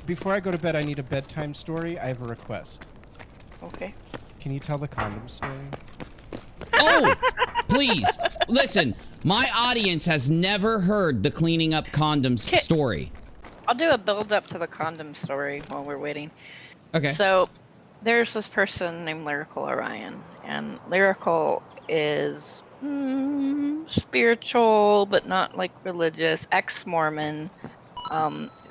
Before I go to bed, I need a bedtime story. I have a request. Okay. Can you tell the condom story? Oh, please. Listen, my audience has never heard the cleaning up condoms story. I'll do a build up to the condom story while we're waiting. Okay. So there's this person named Lyrical Orion, and Lyrical is spiritual, but not like religious, ex-Mormon.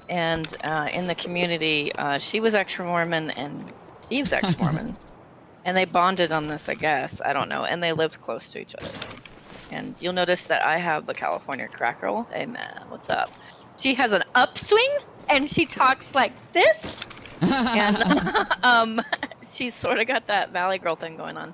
And in the community, she was ex-Mormon and Steve's ex-Mormon. And they bonded on this, I guess. I don't know. And they lived close to each other. And you'll notice that I have the California crackle. Hey, man, what's up? She has an upswing, and she talks like this. And she's sort of got that Valley Girl thing going on.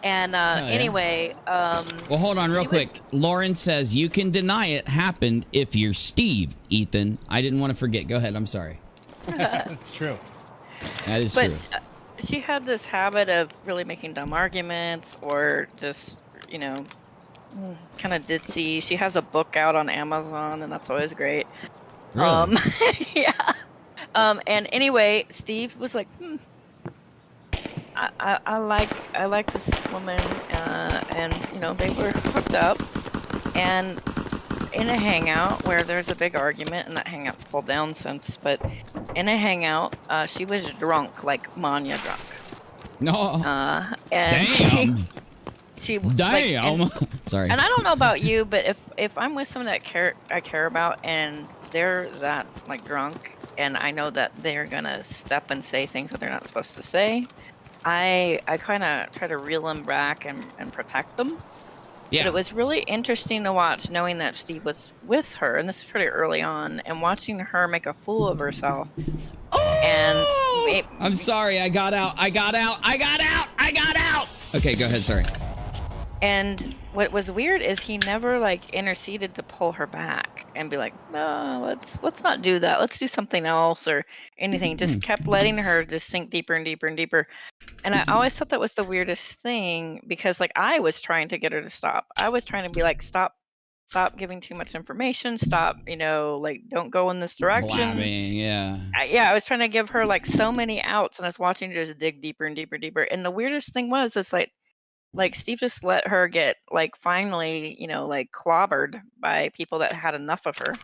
And anyway... well, hold on real quick. Lauren says, you can deny it happened if you're Steve, Ethan. I didn't want to forget. Go ahead. I'm sorry. That's true. That is true. She had this habit of really making dumb arguments or just, you know, kind of ditzy. She has a book out on Amazon, and that's always great. Really? Yeah. And anyway, Steve was like, I like this woman, and you know, they were hooked up, and in a hangout where there's a big argument, and that hangout's pulled down since, but in a hangout, she was drunk, like Manya drunk. No. And damn. She damn. Like, Sorry. And I don't know about you, but if I'm with someone that I care about, and they're that like drunk, and I know that they're gonna step and say things that they're not supposed to say, I kind of try to reel them back and protect them. Yeah. But it was really interesting to watch, knowing that Steve was with her, and this is pretty early on, and watching her make a fool of herself. Oh! And I'm sorry, I got out. Okay, go ahead, sorry. And what was weird is he never like interceded to pull her back and be like, no, let's not do that. Let's do something else or anything. Just kept letting her just sink deeper and deeper and deeper. And I always thought that was the weirdest thing, because like I was trying to get her to stop. I was trying to be like, stop giving too much information. Stop, you know, like don't go in this direction. Blabbing, yeah. I was trying to give her like so many outs, and I was watching her just dig deeper and deeper and deeper. And the weirdest thing was like Steve just let her get like finally, you know, like clobbered by people that had enough of her.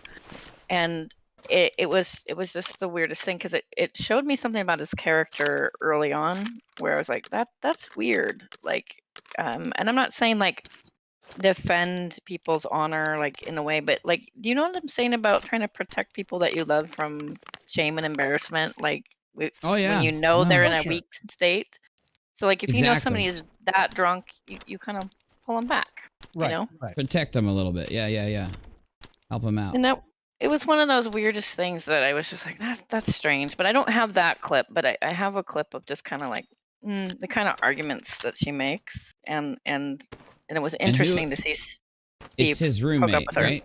And it was just the weirdest thing, because it showed me something about his character early on where I was like, that's weird. Like and I'm not saying like defend people's honor like in a way, but like, do you know what I'm saying about trying to protect people that you love from shame and embarrassment? Like when you know they're in a weak state. So like if you know somebody is that drunk, you kind of pull them back, right, you know? Right. Protect them a little bit. Yeah. Help them out. And it was one of those weirdest things that I was just like, that's strange. But I don't have that clip, but I have a clip of just kind of like the kind of arguments that she makes, and it was interesting to see Steve it's his roommate, hook up with her. right?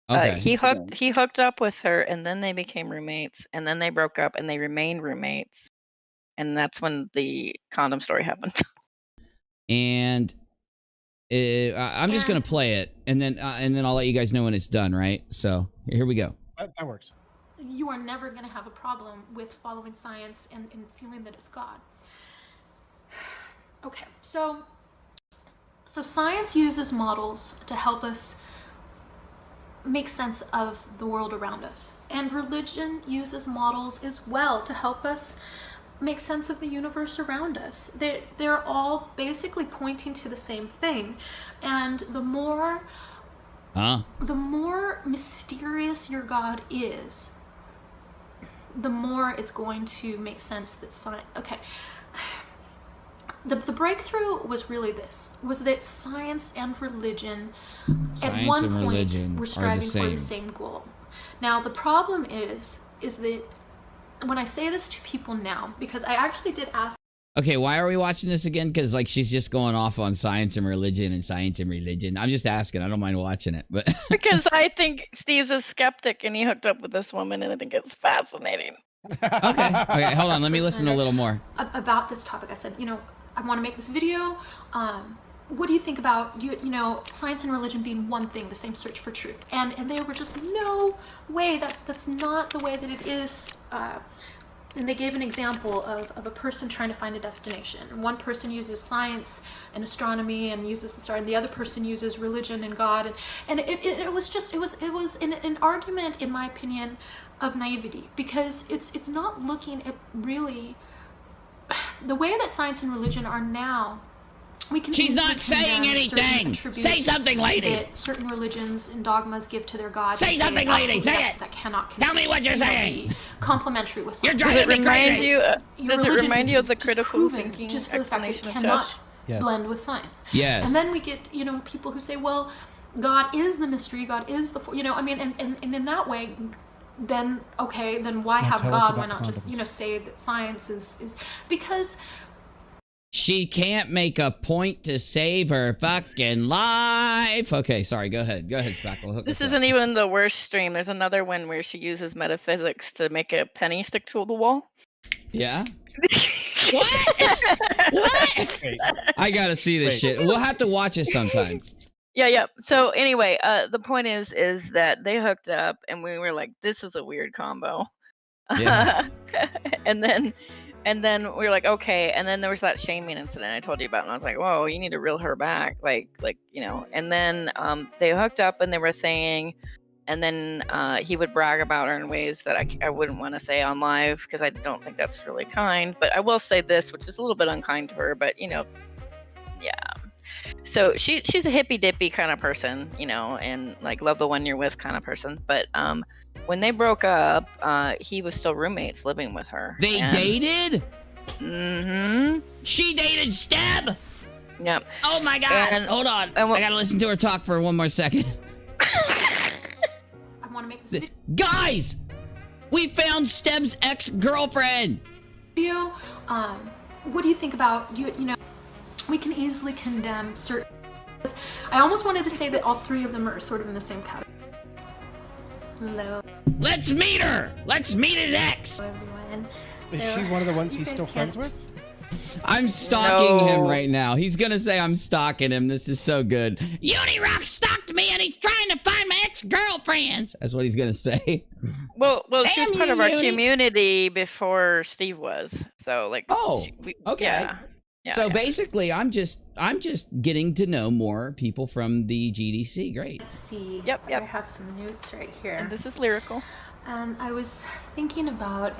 Okay. He hooked up with her, and then they became roommates, and then they broke up, and they remained roommates. And that's when the condom story happened. And I'm just gonna play it, and then I'll let you guys know when it's done, right? So here we go. That works. You are never gonna have a problem with following science and feeling that it's God. Okay, so science uses models to help us make sense of the world around us, and religion uses models as well to help us make sense of the universe around us. They're all basically pointing to the same thing, and the more mysterious your God is, the more it's going to make sense that science. Okay, the breakthrough was really was that science and religion at one point were striving for the same goal. Now the problem is that when I say this to people now, because I actually did ask. Okay, why are we watching this again? Because like she's just going off on science and religion and science and religion. I'm just asking. I don't mind watching it, but because I think Steve's a skeptic and he hooked up with this woman, and I think it's fascinating. Okay, hold on. Let me listen a little more about this topic. I said, you know, I want to make this video what do you think about science and religion being one thing, the same search for truth? And they were just, no way, that's not the way that it is. And they gave an example of a person trying to find a destination. One person uses science and astronomy and uses the star, and the other person uses religion and God. And it was an argument, in my opinion, of naivety, because it's not looking at really the way that science and religion are now. We can She's not saying anything. Say something, lady. That certain religions and dogmas give to their God. Say something, lady. Say it. That cannot. Tell me what you're saying. Complementary with You're science. driving me crazy. Does it remind you of the critical thinking just for the fact that it explanation of cannot Josh? Yes. blend with science. Yes. And then we get people who say, well, God is the mystery. God is the and in that way. Then okay, then why have tell us God? about Why not just condoms. say that science is because She can't make a point to save her fucking life. Okay, sorry. Go ahead. Go ahead, Spackle. Hook This us up. isn't even the worst stream. There's another one where she uses metaphysics to make a penny stick to the wall. Yeah? What? What? Wait, I gotta see this Wait. shit. We'll have to watch it sometime. Yeah. So anyway, the point is that they hooked up, and we were like, this is a weird combo. Yeah. And then we were like, okay. And then there was that shaming incident I told you about, and I was like, whoa, you need to reel her back, like. And then they hooked up, and they were saying, and then he would brag about her in ways that I wouldn't want to say on live, because I don't think that's really kind. But I will say this, which is a little bit unkind to her, but yeah. So she's a hippy dippy kind of person, and like love the one you're with kind of person. But when they broke up, he was still roommates living with her. They dated? Mm-hmm. She dated Steb? Yep. Oh my god. And- Hold on. and I gotta listen to her talk for one more second. I want to make this Guys! We found Steb's ex-girlfriend! video. What do you think about we can easily condemn certain. I almost wanted to say that all three of them are sort of in the same category. Hello, Let's meet her! Let's meet his ex! everyone. is she one of the ones You he's guys still friends can't- with? I'm stalking him No. right now. He's gonna say I'm stalking him. This is so good. Unirock stalked me and he's trying to find my ex-girlfriends. That's what he's gonna say. Well, she was Damn part you, of our Uni. community before Steve was. So like. Oh, okay. Yeah, So yeah. basically, I'm just getting to know more people from the GDC. Great. Let's see. Yep. I have some notes right here. And this is lyrical. And I was thinking about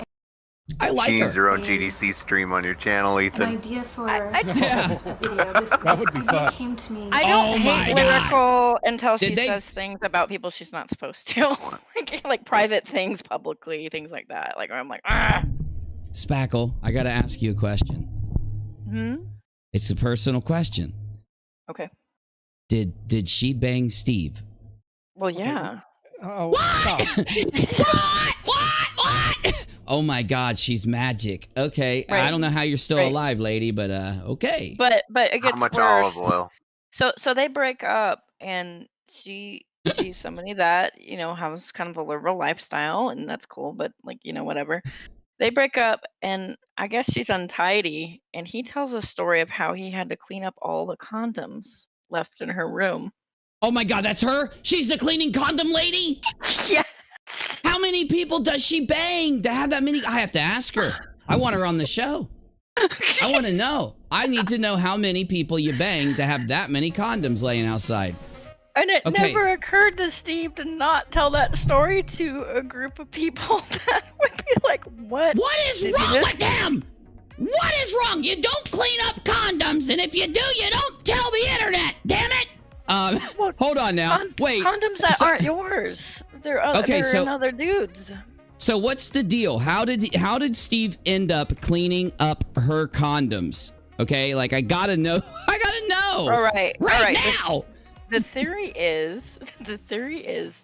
I like You need her. your own GDC stream on your channel, an Ethan. idea for I- Yeah. a video. This would be idea fun. came to me. I don't Oh my hate God. lyrical until Did she they- says things about people she's not supposed to, like private things publicly, things like that. Like where I'm like, ah. Spackle, I gotta ask you a question. Hmm. It's a personal question. Okay. Did she bang Steve? Well, yeah. Oh, stop. What? Oh my God, she's magic. Okay, I Right. don't know how you're still Right. alive, lady, but okay. But it gets How much worse. olive oil? So they break up, and she's somebody that has kind of a liberal lifestyle, and that's cool. But like whatever. They break up, and I guess she's untidy, and he tells a story of how he had to clean up all the condoms left in her room. Oh my God, that's her? She's the cleaning condom lady? Yeah. How many people does she bang to have that many? I have to ask her. I want her on the show. I want to know. I need to know how many people you bang to have that many condoms laying outside. And it Okay. never occurred to Steve to not tell that story to a group of people that would be like, what? What is Did you wrong miss with them? What is wrong? You don't clean up condoms, and if you do, you don't tell the internet. Damn it! Well, Hold on now. Wait. Condoms that so- aren't yours. They're, Okay, they're so- another dude's. So what's the deal? How did Steve end up cleaning up her condoms? Okay, like I gotta know. I gotta know. All right. Right all right. now. The theory is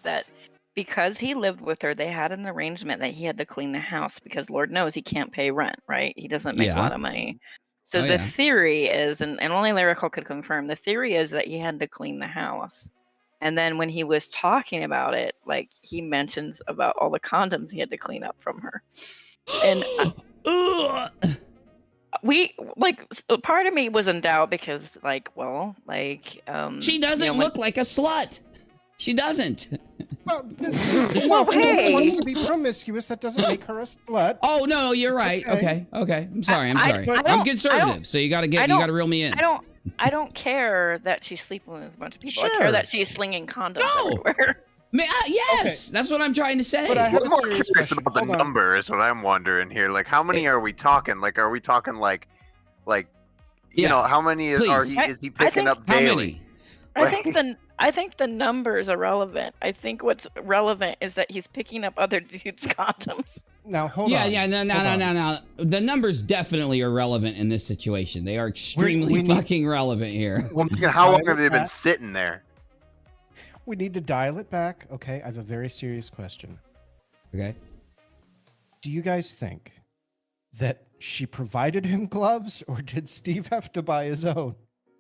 that because he lived with her, they had an arrangement that he had to clean the house because Lord knows he can't pay rent, right? He doesn't make a Yeah. lot of money. So Oh, the yeah. theory is, and only Lyrical could confirm, the theory is that he had to clean the house. And then when he was talking about it, like he mentions about all the condoms he had to clean up from her. And Ugh. we like part of me was in doubt because like, well, like She doesn't when- look like a slut. She doesn't. Well, Well, if a woman hey. wants to be promiscuous, that doesn't make her a slut. Oh no, you're right. Okay. I'm sorry. I'm sorry. I I'm don't- conservative, so you got to reel me in. I don't care that she's sleeping with a bunch of people. I Sure. care that she's slinging condoms No. everywhere. Yes, that's what I'm trying to say. But I have I'm a more serious curious question. about the Hold on. number is what I'm wondering here. Like, how many are we talking? Like, are we talking like, you Yeah. know, how many is Please. he picking up How daily? many? I think the numbers are relevant. I think what's relevant is that he's picking up other dudes' condoms. Now hold on. No. The numbers definitely are relevant in this situation. They are extremely we need- fucking relevant here. Well, I'm thinking, how long Dial have they it been back. sitting there? We need to dial it back. Okay, I have a very serious question. Okay. Do you guys think that she provided him gloves, or did Steve have to buy his own?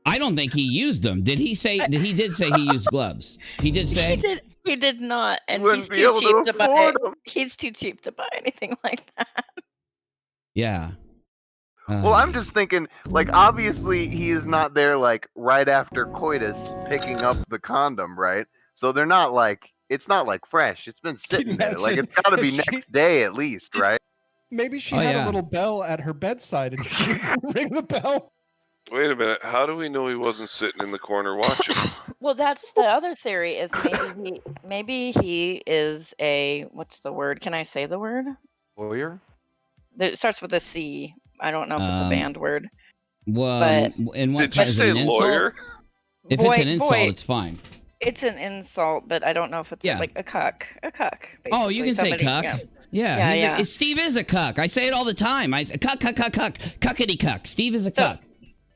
I don't think he used them. Did he say? He did say he used gloves. He did say. He did not, and Wouldn't he's be too able cheap to to buy. afford 'em. He's too cheap to buy anything like that. Yeah. Well, I'm just thinking, like, obviously he is not there, like, right after coitus picking up the condom, right? So they're not like, it's not like fresh. It's been Can you sitting there. Like, imagine it's got to be if she- next day at least, right? Maybe she Oh, had yeah. a little bell at her bedside and she would ring the bell. Wait a minute. How do we know he wasn't sitting in the corner watching? Well, that's the other theory. Is maybe he is a, what's the word? Can I say the word? Lawyer? It starts with a C. I don't know if it's a banned word. Well, But- in what Did you is it say an insult? lawyer? If Boy- it's an insult, boy. it's fine. It's an insult, but I don't know if it's Yeah. like a cuck. A cuck. Oh, you basically. can say Somebody- cuck. yeah. Yeah, Yeah, Steve is a cuck. I say it all the time. I say cuck, cuckity cuck. Steve is a cuck.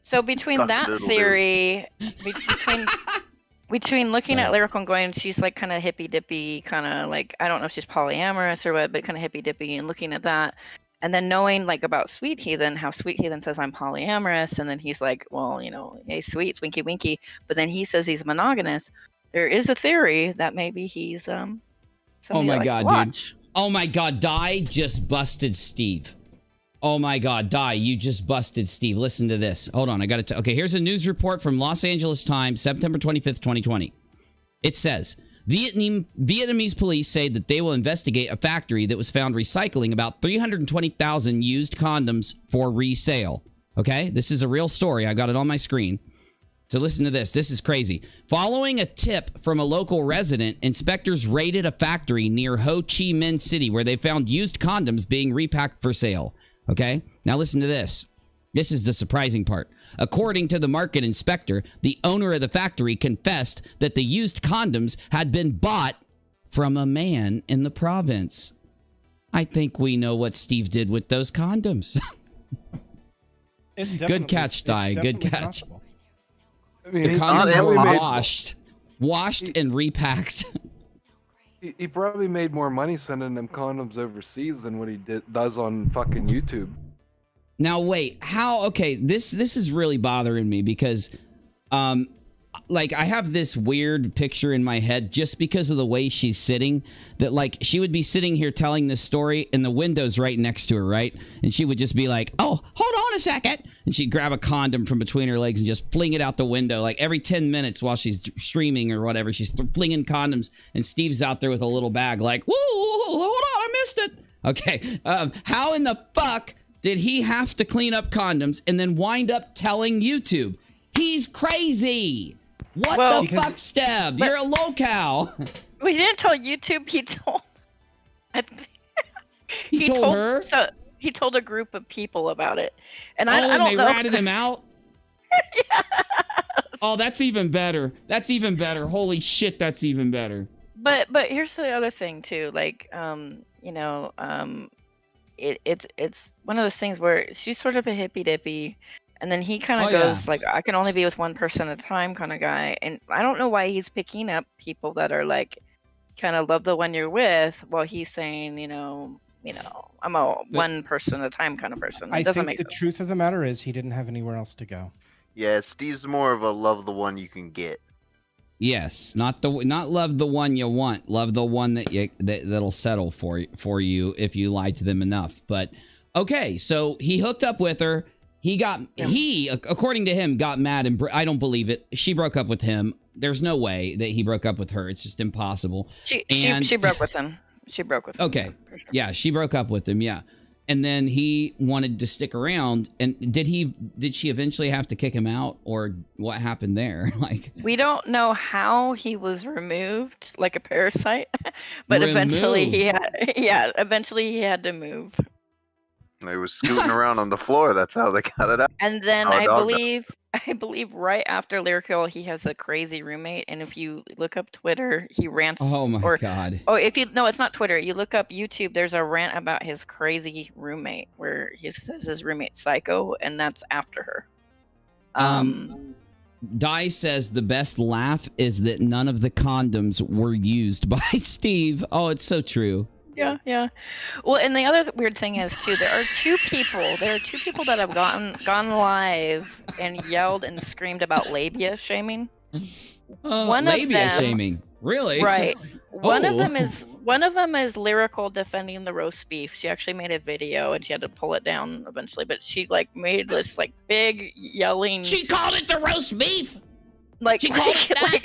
So between that Cock-a-doodle-doo. theory, between looking Right. at Lyrical and going, she's like kind of hippy dippy, kind of like, I don't know if she's polyamorous or what, but kind of hippy dippy, and looking at that, and then knowing like about Sweet Heathen, how Sweet Heathen says I'm polyamorous, and then he's like, well, you know, hey, sweet, winky winky, but then he says he's monogamous. There is a theory that maybe he's somebody Oh my that likes to God, dude. watch. Oh my God, Di just busted Steve. Oh my God, Di, you just busted Steve. Listen to this. Hold on, I got to. Okay, here's a news report from Los Angeles Times, September 25th, 2020. It says, Vietnamese police say that they will investigate a factory that was found recycling about 320,000 used condoms for resale. Okay, this is a real story. I got it on my screen. So listen to this. This is crazy. Following a tip from a local resident, inspectors raided a factory near Ho Chi Minh City where they found used condoms being repacked for sale. Okay? Now listen to this. This is the surprising part. According to the market inspector, the owner of the factory confessed that the used condoms had been bought from a man in the province. I think we know what Steve did with those condoms. It's Good catch, it's Di. Good definitely catch. possible. I mean, The he condoms probably were made- washed and repacked. He probably made more money sending them condoms overseas than what he does on fucking YouTube. Now wait, how? Okay, this is really bothering me because, like I have this weird picture in my head just because of the way she's sitting. That like she would be sitting here telling this story, and the window's right next to her, right? And she would just be like, "Oh, hold on a second," and she'd grab a condom from between her legs and just fling it out the window. Like every 10 minutes while she's streaming or whatever, she's flinging condoms, and Steve's out there with a little bag, like, "Whoa, hold on, I missed it." Okay, how in the fuck did he have to clean up condoms and then wind up telling YouTube? He's crazy. What Well, the fuck, Steb? but- You're a local. We didn't tell YouTube. He told. I think- He told her? So he told a group of people about it, and Oh, I and don't they know. ratted him out? Oh, that's even better. That's even better. Holy shit, that's even better. But here's the other thing too. Like you know, it's one of those things where she's sort of a hippy dippy, and then he kind of Oh, yeah. goes like, I can only be with one person at a time kind of guy, and I don't know why he's picking up people that are like kind of love the one you're with, while he's saying, you know, I'm a one person at a time kind of person. It I doesn't think make the sense. truth of the matter is he didn't have anywhere else to go. Yeah, Steve's more of a love the one you can get. Yes, not love the one you want, love the one that'll settle for you if you lie to them enough. But okay, so he hooked up with her. He, according to him, got mad and I don't believe it. She broke up with him. There's no way that he broke up with her. It's just impossible. She broke with him. She broke with him. Okay. Yeah, she broke up with him. Yeah. And then he wanted to stick around. And did she eventually have to kick him out, or what happened there? Like, we don't know how he was removed, like a parasite, but eventually he had to move. He was scooting around on the floor. That's how they got it out. And then I believe right after Lyrical, he has a crazy roommate. And if you look up Twitter, he rants. Oh my God. Oh, no, it's not Twitter. You look up YouTube, there's a rant about his crazy roommate where he says his roommate's psycho, and that's after her. Di says the best laugh is that none of the condoms were used by Steve. Oh, it's so true. Yeah. Well, and the other weird thing is too, there are two people that have gone live and yelled and screamed about labia shaming. Labia shaming, really? Right. One of them is Lyrical defending the roast beef. She actually made a video and she had to pull it down eventually, but she like made this like big yelling. She called it the roast beef. Like she called it that?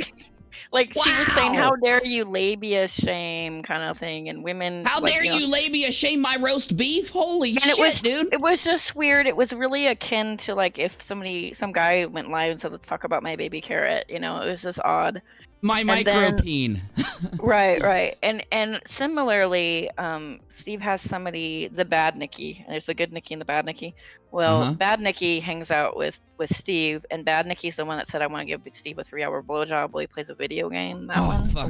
She was saying, "How dare you labia shame," kind of thing, and women. How dare you labia shame my roast beef? Holy shit, dude! It was just weird. It was really akin to like if some guy went live and said, "Let's talk about my baby carrot." You know, it was just odd. My micropene. Right. And similarly, Steve has somebody, the bad Nikki. And there's the good Nikki and the bad Nikki. Well, bad Nikki hangs out with Steve, and bad Nikki's the one that said, "I want to give Steve a 3-hour blowjob while he plays a video game." That one. The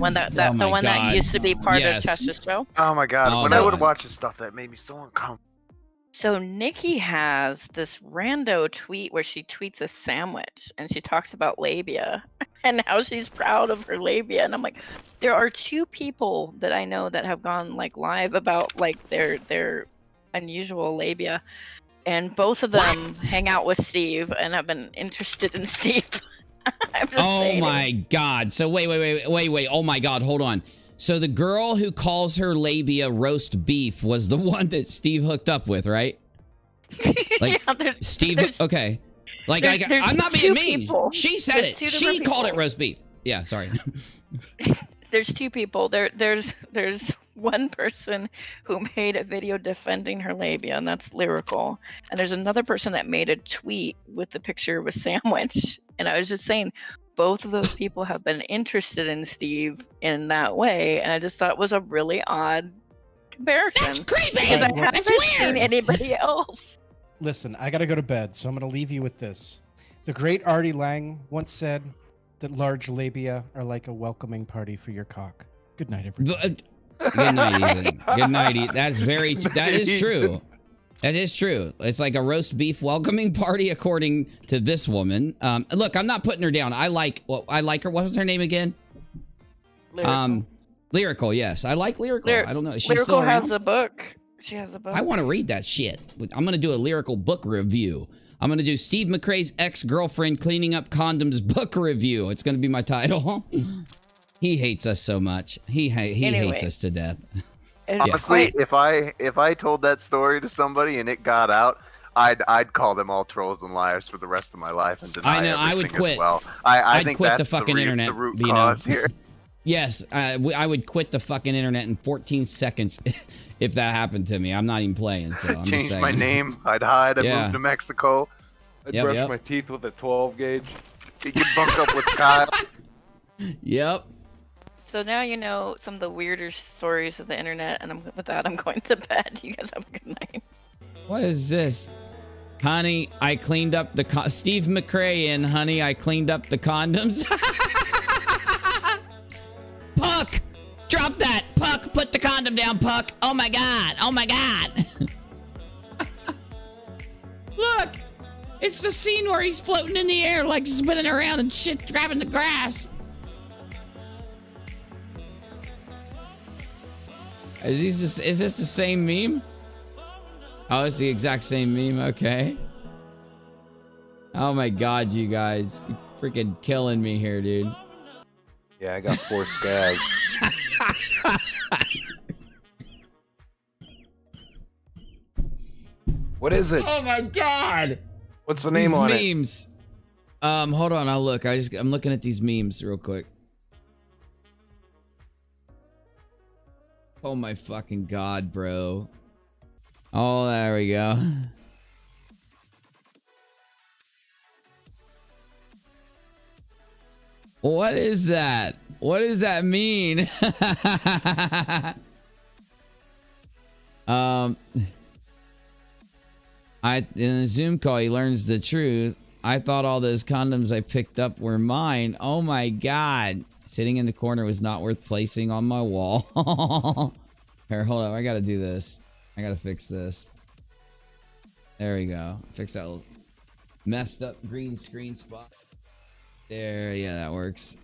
one that used to be part of Chester's show. Oh my God! When I would watch this stuff, that made me so uncomfortable. So Nikki has this rando tweet where she tweets a sandwich and she talks about labia and how she's proud of her labia. And I'm like, there are two people that I know that have gone like live about like their unusual labia, and both of them hang out with Steve and have been interested in Steve. Oh my God. So wait. Oh my God. Hold on. So the girl who calls her labia roast beef was the one that Steve hooked up with, right? Like Steve. Okay. Like I'm not being mean. People. She said it. She called it roast beef. Yeah. Sorry. There's two people. There's one person who made a video defending her labia, and that's Lyrical. And there's another person that made a tweet with the picture of a sandwich. And I was just saying, both of those people have been interested in Steve in that way, and I just thought it was a really odd comparison. That's creepy. Because I haven't seen anybody else. Listen, I gotta go to bed, so I'm gonna leave you with this. The great Artie Lang once said that large labia are like a welcoming party for your cock. Good night, everybody. Good night, Ethan. Good night, Ethan. That is true. That is true. It's like a roast beef welcoming party, according to this woman. Look, I'm not putting her down. I like her. What was her name again? Lyrical. Lyrical. Yes, I like Lyrical. I don't know. She's Lyrical still around? has a book. She has a book. I want to read that shit. I'm gonna do a Lyrical book review. I'm gonna do Steve McRae's ex-girlfriend cleaning up condoms book review. It's gonna be my title. He hates us so much. He hates us to death. Honestly, if I told that story to somebody and it got out, I'd call them all trolls and liars for the rest of my life and deny everything. I would quit. As well. I think quit that's the fucking internet. The root cause here. Yes, I would quit the fucking internet in 14 seconds if that happened to me. I'm not even playing, so I'm just saying. Change my name. I'd hide. I'd move to Mexico. I'd brush my teeth with a 12 gauge. You could bunk up with Kyle. Yep. So now you know some of the weirder stories of the internet, and with that, I'm going to bed. You guys have a good night. What is this? Honey, I cleaned up the Steve McRae in Honey, I cleaned up the condoms. Puck! Drop that! Puck, put the condom down, Puck! Oh my God! Oh my God! Look! It's the scene where he's floating in the air, like spinning around and shit, grabbing the grass. Is this the same meme? Oh, it's the exact same meme. Okay. Oh my God, you guys. You're freaking killing me here, dude. Yeah, I got 4 scabs. What is it? Oh my God. What's the name These on memes. Hold on, I'll look. I'm looking at these memes real quick. Oh my fucking god, bro. Oh, there we go. What is that? What does that mean? In a Zoom call, he learns the truth. I thought all those condoms I picked up were mine. Oh my god. Sitting in the corner was not worth placing on my wall. Here, hold up. I gotta do this. I gotta fix this. There we go. Fix that little messed up green screen spot. There, yeah, that works.